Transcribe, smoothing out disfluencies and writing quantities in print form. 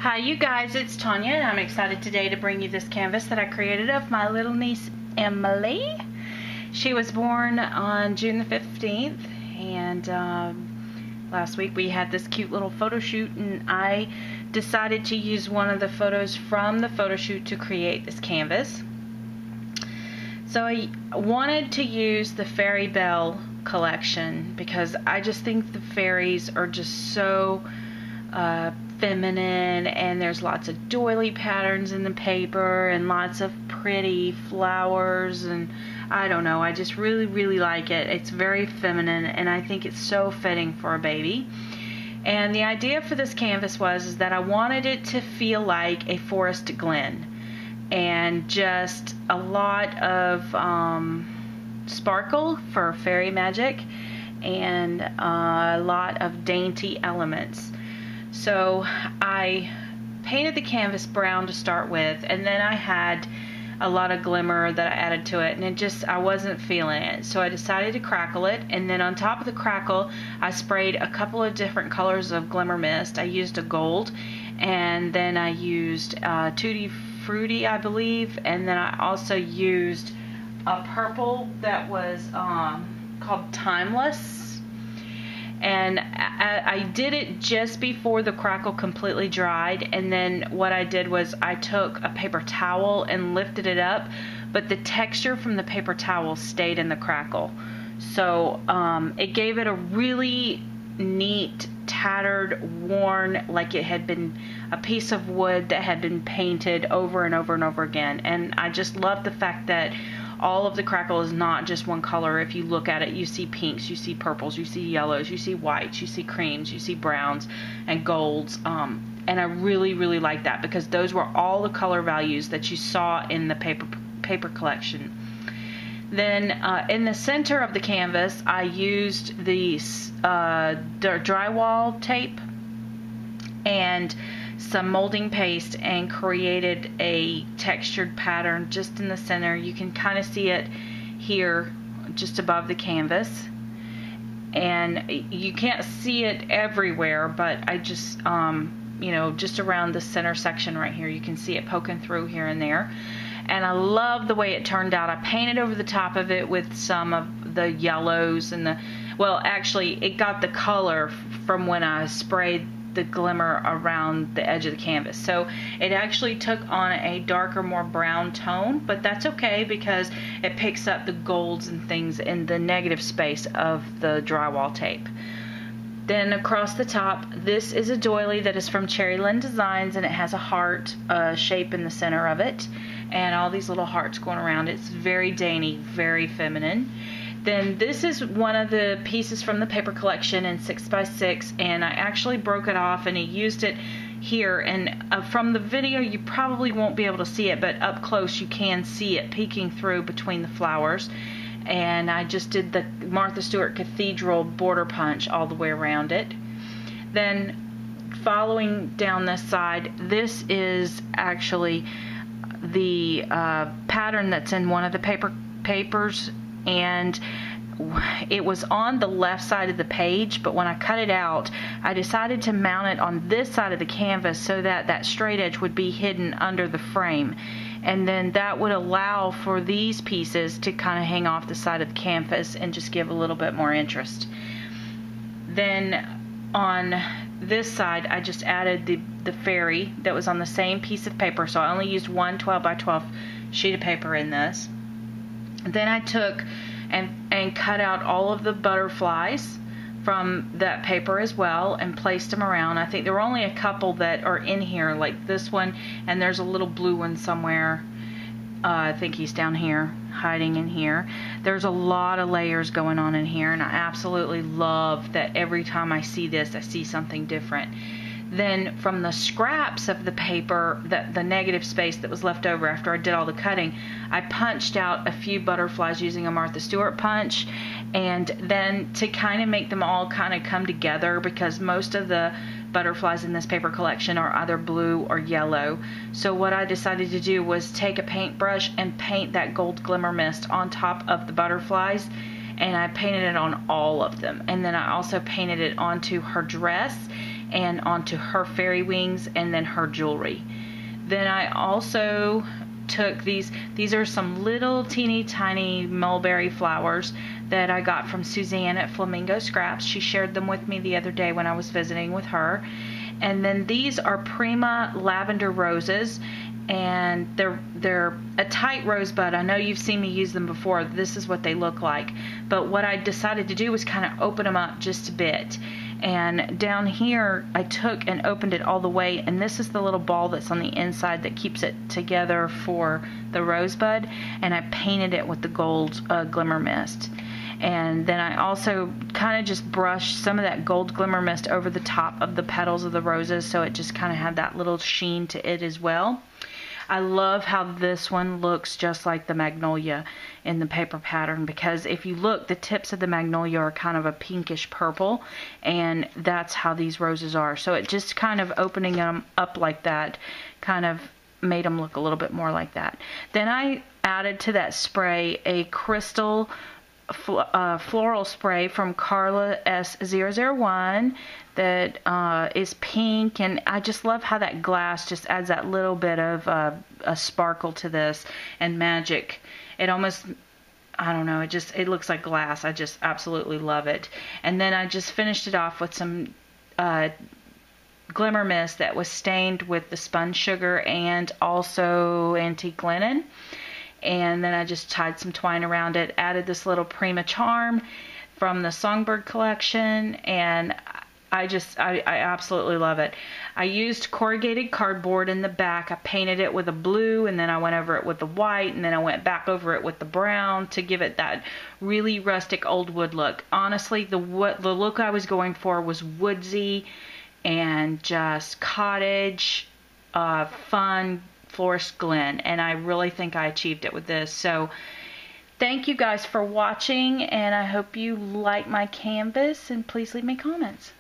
Hi you guys, it's Tonya and I'm excited today to bring you this canvas that I created of my little niece Emily. She was born on June the 15th and last week we had this cute little photo shoot and I decided to use one of the photos from the photo shoot to create this canvas. So I wanted to use the Fairy Belle collection because I just think the fairies are just so feminine, and there's lots of doily patterns in the paper and lots of pretty flowers, and I don't know, I just really like it. It's very feminine and I think it's so fitting for a baby. And the idea for this canvas was that I wanted it to feel like a forest glen and just a lot of sparkle for fairy magic and a lot of dainty elements. So I painted the canvas brown to start with, and then I had a lot of glimmer that I added to it, and I wasn't feeling it. So I decided to crackle it, and then on top of the crackle I sprayed a couple of different colors of glimmer mist. I used a gold, and then I used Tutti Frutti, I believe, and then I also used a purple that was called Timeless. And I did it just before the crackle completely dried, and then what I did was I took a paper towel and lifted it up, but the texture from the paper towel stayed in the crackle. So it gave it a really neat, tattered, worn, like it had been a piece of wood that had been painted over and over and over again. And I just love the fact that all of the crackle is not just one color. If you look at it, you see pinks, you see purples, you see yellows, you see whites, you see creams, you see browns and golds. And I really like that because those were all the color values that you saw in the paper collection. Then in the center of the canvas, I used the drywall tape and some molding paste and created a textured pattern just in the center. You can kind of see it here just above the canvas, and you can't see it everywhere, but I just you know, just around the center section right here you can see it poking through here and there. And I love the way it turned out. I painted over the top of it with some of the yellows and well, actually it got the color from when I sprayed the glimmer around the edge of the canvas. So it actually took on a darker, more brown tone, but that's okay because it picks up the golds and things in the negative space of the drywall tape. Then across the top, this is a doily that is from Lynn Designs, and it has a heart shape in the center of it and all these little hearts going around. It's very dainty, very feminine. Then this is one of the pieces from the paper collection in 6x6, and I actually broke it off and I used it here, and from the video you probably won't be able to see it, but up close you can see it peeking through between the flowers. And I just did the Martha Stewart Cathedrial border punch all the way around it. Then following down this side, this is actually the pattern that's in one of the papers, and it was on the left side of the page, but when I cut it out I decided to mount it on this side of the canvas so that that straight edge would be hidden under the frame, and then that would allow for these pieces to kind of hang off the side of the canvas and just give a little bit more interest. Then on this side I just added the fairy that was on the same piece of paper, so I only used one 12x12 sheet of paper in this. Then I took and cut out all of the butterflies from that paper as well and placed them around. I think there were only a couple that are in here, like this one, and there's a little blue one somewhere. I think he's down here, hiding in here. There's a lot of layers going on in here, and I absolutely love that every time I see this I see something different. Then from the scraps of the paper, the negative space that was left over after I did all the cutting, I punched out a few butterflies using a Martha Stewart punch, and then to kind of make them all kind of come together, because most of the butterflies in this paper collection are either blue or yellow. So what I decided to do was take a paintbrush and paint that gold glimmer mist on top of the butterflies, and I painted it on all of them. And then I also painted it onto her dress, and onto her fairy wings and then her jewelry. Then I also took these are some little teeny tiny mulberry flowers that I got from Suzanne at Flamingo Scraps. She shared them with me the other day when I was visiting with her. And then these are Prima lavender roses, and they're a tight rosebud. I know you've seen me use them before. This is what they look like. But what I decided to do was kind of open them up just a bit. And down here, I took and opened it all the way, and this is the little ball that's on the inside that keeps it together for the rosebud, and I painted it with the gold glimmer mist. And then I also kind of just brushed some of that gold glimmer mist over the top of the petals of the roses, so it just kind of had that little sheen to it as well. I love how this one looks just like the magnolia in the paper pattern, because if you look, the tips of the magnolia are kind of a pinkish purple, and that's how these roses are. So it just kind of opening them up like that kind of made them look a little bit more like that. Then I added to that spray a crystal floral spray from Carla S001 that is pink, and I just love how that glass just adds that little bit of a sparkle to this and magic. It almost, I don't know, it looks like glass. I just absolutely love it. And then I just finished it off with some glimmer mist that was stained with the spun sugar and also antique linen. And then I just tied some twine around it, added this little Prima charm from the Songbird collection, and I absolutely love it. I used corrugated cardboard in the back. I painted it with a blue, and then I went over it with the white, and then I went back over it with the brown to give it that really rustic old wood look. Honestly, the look I was going for was woodsy and just cottage, fun, Forest Glen, and I really think I achieved it with this. So thank you guys for watching, and I hope you like my canvas, and please leave me comments.